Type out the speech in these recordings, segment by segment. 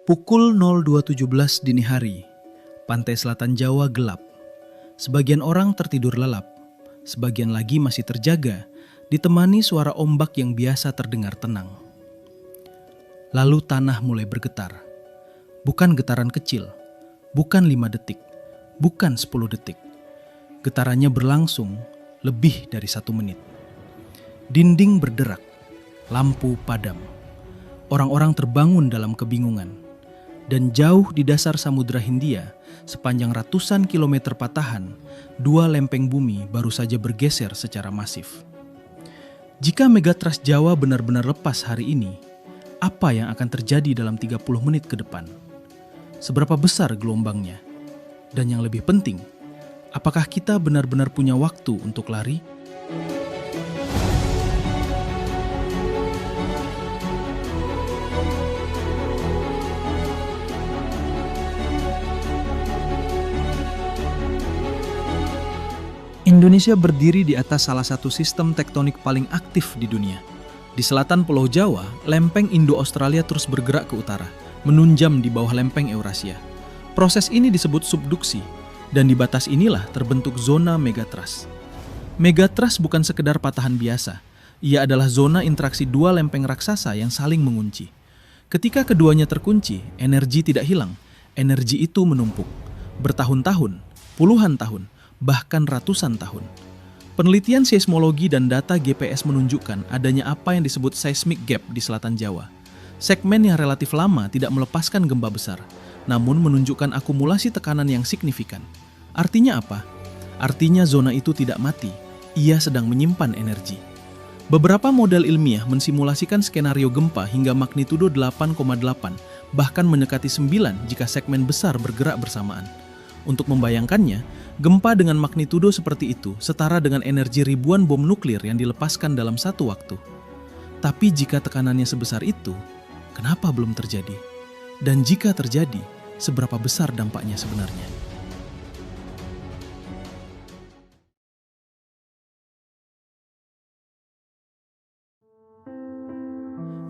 Pukul 02.17 dini hari, pantai selatan Jawa gelap. Sebagian orang tertidur lelap, sebagian lagi masih terjaga, ditemani suara ombak yang biasa terdengar tenang. Lalu tanah mulai bergetar. Bukan getaran kecil, bukan 5 detik, bukan 10 detik. Getarannya berlangsung lebih dari 1 menit. Dinding berderak, lampu padam. Orang-orang terbangun dalam kebingungan. Dan jauh di dasar Samudra Hindia, sepanjang ratusan kilometer patahan, 2 lempeng bumi baru saja bergeser secara masif. Jika megatrust Jawa benar-benar lepas hari ini, apa yang akan terjadi dalam 30 menit ke depan? Seberapa besar gelombangnya? Dan yang lebih penting, apakah kita benar-benar punya waktu untuk lari? Indonesia berdiri di atas salah satu sistem tektonik paling aktif di dunia. Di selatan Pulau Jawa, lempeng Indo-Australia terus bergerak ke utara, menunjam di bawah lempeng Eurasia. Proses ini disebut subduksi, dan di batas inilah terbentuk zona megatrust. Megatrust bukan sekedar patahan biasa, ia adalah zona interaksi 2 lempeng raksasa yang saling mengunci. Ketika keduanya terkunci, energi tidak hilang, energi itu menumpuk. Bertahun-tahun, puluhan tahun, bahkan ratusan tahun. Penelitian seismologi dan data GPS menunjukkan adanya apa yang disebut seismic gap di selatan Jawa. Segmen yang relatif lama tidak melepaskan gempa besar, namun menunjukkan akumulasi tekanan yang signifikan. Artinya apa? Artinya zona itu tidak mati, ia sedang menyimpan energi. Beberapa model ilmiah mensimulasikan skenario gempa hingga magnitudo 8,8, bahkan mendekati 9 jika segmen besar bergerak bersamaan. Untuk membayangkannya, gempa dengan magnitudo seperti itu setara dengan energi ribuan bom nuklir yang dilepaskan dalam satu waktu. Tapi jika tekanannya sebesar itu, kenapa belum terjadi? Dan jika terjadi, seberapa besar dampaknya sebenarnya?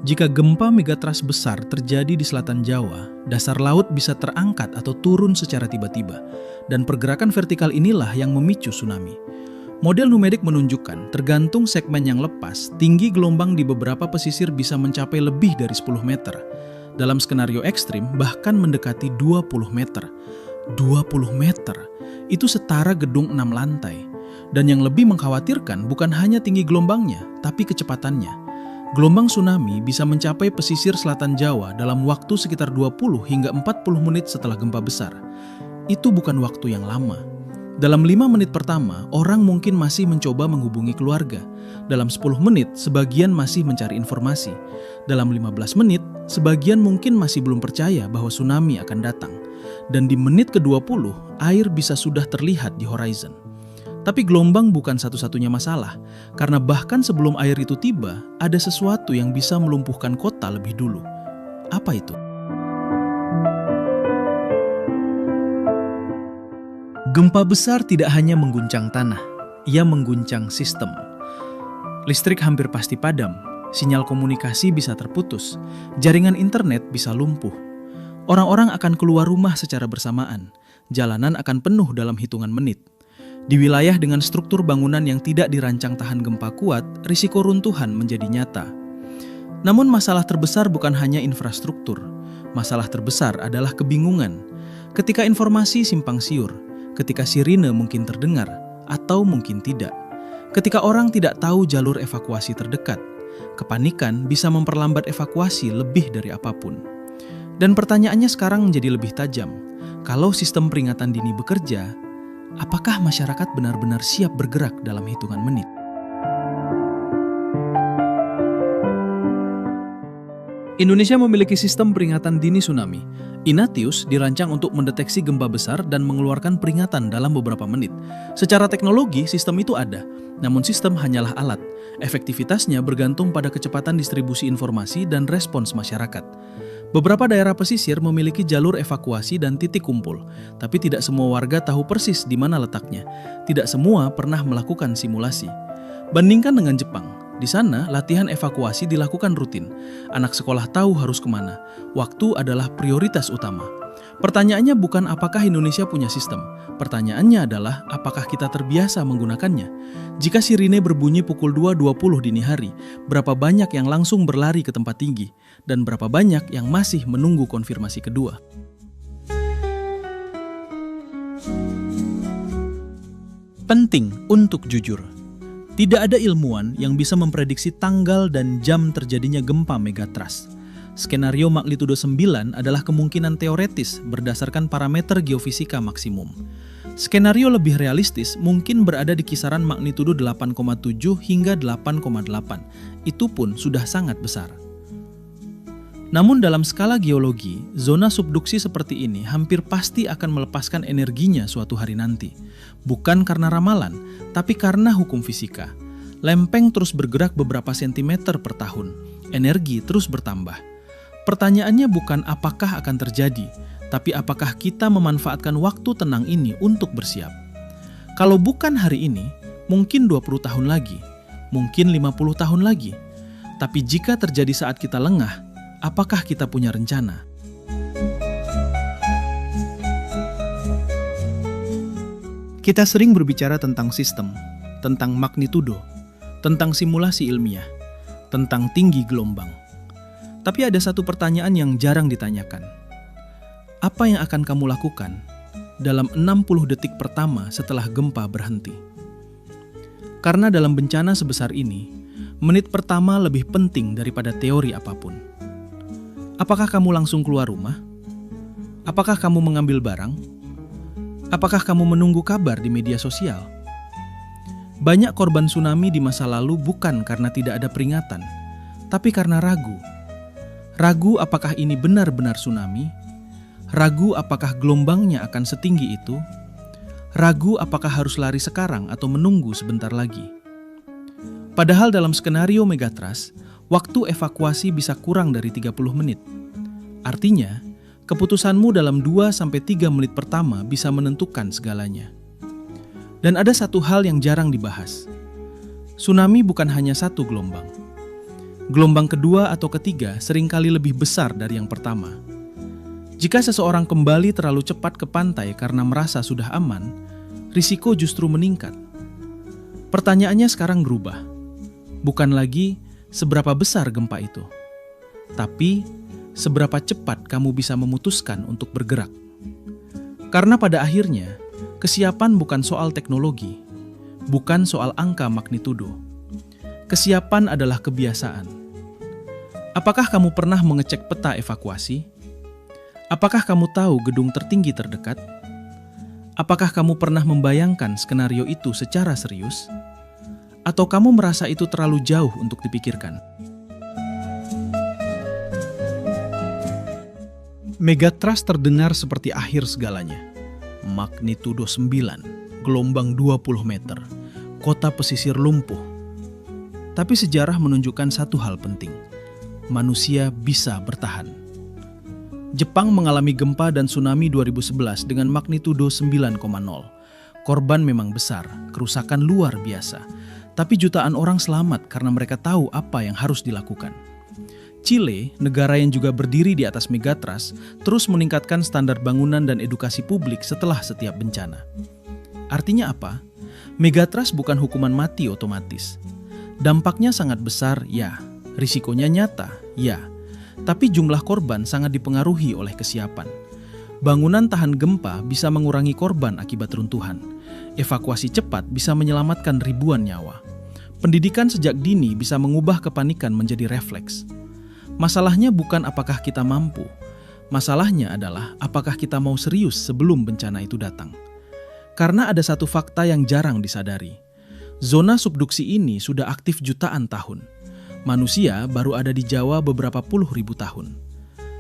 Jika gempa megatrust besar terjadi di selatan Jawa, dasar laut bisa terangkat atau turun secara tiba-tiba, dan pergerakan vertikal inilah yang memicu tsunami. Model numerik menunjukkan, tergantung segmen yang lepas, tinggi gelombang di beberapa pesisir bisa mencapai lebih dari 10 meter. Dalam skenario ekstrim, bahkan mendekati 20 meter. 20 meter, itu setara gedung 6 lantai. Dan yang lebih mengkhawatirkan bukan hanya tinggi gelombangnya, tapi kecepatannya. Gelombang tsunami bisa mencapai pesisir selatan Jawa dalam waktu sekitar 20 hingga 40 menit setelah gempa besar. Itu bukan waktu yang lama. Dalam 5 menit pertama, orang mungkin masih mencoba menghubungi keluarga. Dalam 10 menit, sebagian masih mencari informasi. Dalam 15 menit, sebagian mungkin masih belum percaya bahwa tsunami akan datang. Dan di menit ke-20, air bisa sudah terlihat di horizon. Tapi gelombang bukan satu-satunya masalah, karena bahkan sebelum air itu tiba, ada sesuatu yang bisa melumpuhkan kota lebih dulu. Apa itu? Gempa besar tidak hanya mengguncang tanah, ia mengguncang sistem. Listrik hampir pasti padam, sinyal komunikasi bisa terputus, jaringan internet bisa lumpuh. Orang-orang akan keluar rumah secara bersamaan, jalanan akan penuh dalam hitungan menit. Di wilayah dengan struktur bangunan yang tidak dirancang tahan gempa kuat, risiko runtuhan menjadi nyata. Namun masalah terbesar bukan hanya infrastruktur. Masalah terbesar adalah kebingungan. Ketika informasi simpang siur, ketika sirine mungkin terdengar, atau mungkin tidak. Ketika orang tidak tahu jalur evakuasi terdekat, kepanikan bisa memperlambat evakuasi lebih dari apapun. Dan pertanyaannya sekarang menjadi lebih tajam. Kalau sistem peringatan dini bekerja, apakah masyarakat benar-benar siap bergerak dalam hitungan menit? Indonesia memiliki sistem peringatan dini tsunami. Inatius dirancang untuk mendeteksi gempa besar dan mengeluarkan peringatan dalam beberapa menit. Secara teknologi, sistem itu ada, namun sistem hanyalah alat. Efektivitasnya bergantung pada kecepatan distribusi informasi dan respons masyarakat. Beberapa daerah pesisir memiliki jalur evakuasi dan titik kumpul, tapi tidak semua warga tahu persis di mana letaknya. Tidak semua pernah melakukan simulasi. Bandingkan dengan Jepang, Di sana, latihan evakuasi dilakukan rutin. Anak sekolah tahu harus kemana. Waktu adalah prioritas utama. Pertanyaannya bukan apakah Indonesia punya sistem. Pertanyaannya adalah apakah kita terbiasa menggunakannya. Jika sirine berbunyi pukul 2.20 dini hari, berapa banyak yang langsung berlari ke tempat tinggi? Dan berapa banyak yang masih menunggu konfirmasi kedua? Penting untuk jujur. Tidak ada ilmuwan yang bisa memprediksi tanggal dan jam terjadinya gempa megatrust. Skenario magnitudo 9 adalah kemungkinan teoretis berdasarkan parameter geofisika maksimum. Skenario lebih realistis mungkin berada di kisaran magnitudo 8,7 hingga 8,8. Itu pun sudah sangat besar. Namun dalam skala geologi, zona subduksi seperti ini hampir pasti akan melepaskan energinya suatu hari nanti. Bukan karena ramalan, tapi karena hukum fisika. Lempeng terus bergerak beberapa sentimeter per tahun. Energi terus bertambah. Pertanyaannya bukan apakah akan terjadi, tapi apakah kita memanfaatkan waktu tenang ini untuk bersiap. Kalau bukan hari ini, mungkin 20 tahun lagi, mungkin 50 tahun lagi. Tapi jika terjadi saat kita lengah, apakah kita punya rencana? Kita sering berbicara tentang sistem, tentang magnitudo, tentang simulasi ilmiah, tentang tinggi gelombang. Tapi ada satu pertanyaan yang jarang ditanyakan. Apa yang akan kamu lakukan dalam 60 detik pertama setelah gempa berhenti? Karena dalam bencana sebesar ini, menit pertama lebih penting daripada teori apapun. Apakah kamu langsung keluar rumah? Apakah kamu mengambil barang? Apakah kamu menunggu kabar di media sosial? Banyak korban tsunami di masa lalu bukan karena tidak ada peringatan, tapi karena ragu. Ragu apakah ini benar-benar tsunami? Ragu apakah gelombangnya akan setinggi itu? Ragu apakah harus lari sekarang atau menunggu sebentar lagi? Padahal dalam skenario megatrust, waktu evakuasi bisa kurang dari 30 menit. Artinya, keputusanmu dalam 2-3 menit pertama bisa menentukan segalanya. Dan ada satu hal yang jarang dibahas. Tsunami bukan hanya satu gelombang. Gelombang kedua atau ketiga seringkali lebih besar dari yang pertama. Jika seseorang kembali terlalu cepat ke pantai karena merasa sudah aman, risiko justru meningkat. Pertanyaannya sekarang berubah. Bukan lagi seberapa besar gempa itu, tapi seberapa cepat kamu bisa memutuskan untuk bergerak. Karena pada akhirnya, kesiapan bukan soal teknologi, bukan soal angka magnitudo. Kesiapan adalah kebiasaan. Apakah kamu pernah mengecek peta evakuasi? Apakah kamu tahu gedung tertinggi terdekat? Apakah kamu pernah membayangkan skenario itu secara serius? Atau kamu merasa itu terlalu jauh untuk dipikirkan? Megatrust terdengar seperti akhir segalanya. Magnitudo 9, gelombang 20 meter, kota pesisir lumpuh. Tapi sejarah menunjukkan satu hal penting. Manusia bisa bertahan. Jepang mengalami gempa dan tsunami 2011 dengan magnitudo 9,0. Korban memang besar, kerusakan luar biasa. Tapi jutaan orang selamat karena mereka tahu apa yang harus dilakukan. Chile, negara yang juga berdiri di atas megatrust, terus meningkatkan standar bangunan dan edukasi publik setelah setiap bencana. Artinya apa? Megatrust bukan hukuman mati otomatis. Dampaknya sangat besar, ya. Risikonya nyata, ya. Tapi jumlah korban sangat dipengaruhi oleh kesiapan. Bangunan tahan gempa bisa mengurangi korban akibat runtuhan. Evakuasi cepat bisa menyelamatkan ribuan nyawa. Pendidikan sejak dini bisa mengubah kepanikan menjadi refleks. Masalahnya bukan apakah kita mampu. Masalahnya adalah apakah kita mau serius sebelum bencana itu datang. Karena ada satu fakta yang jarang disadari. Zona subduksi ini sudah aktif jutaan tahun. Manusia baru ada di Jawa beberapa puluh ribu tahun.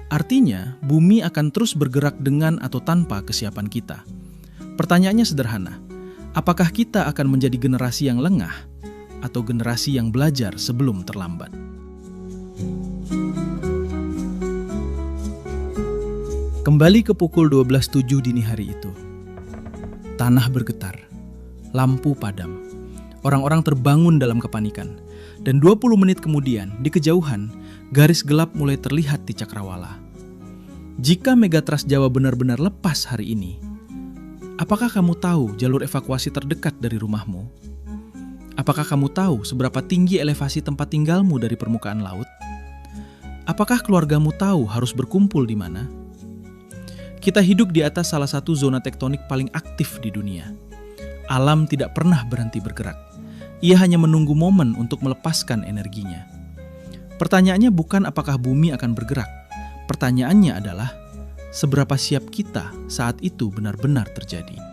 Artinya, bumi akan terus bergerak dengan atau tanpa kesiapan kita. Pertanyaannya sederhana. Apakah kita akan menjadi generasi yang lengah atau generasi yang belajar sebelum terlambat? Kembali ke pukul 12.07 dini hari itu. Tanah bergetar, lampu padam. Orang-orang terbangun dalam kepanikan. Dan 20 menit kemudian, di kejauhan, garis gelap mulai terlihat di cakrawala. Jika Megatrust Jawa benar-benar lepas hari ini, apakah kamu tahu jalur evakuasi terdekat dari rumahmu? Apakah kamu tahu seberapa tinggi elevasi tempat tinggalmu dari permukaan laut? Apakah keluargamu tahu harus berkumpul di mana? Kita hidup di atas salah satu zona tektonik paling aktif di dunia. Alam tidak pernah berhenti bergerak. Ia hanya menunggu momen untuk melepaskan energinya. Pertanyaannya bukan apakah bumi akan bergerak. Pertanyaannya adalah, seberapa siap kita saat itu benar-benar terjadi?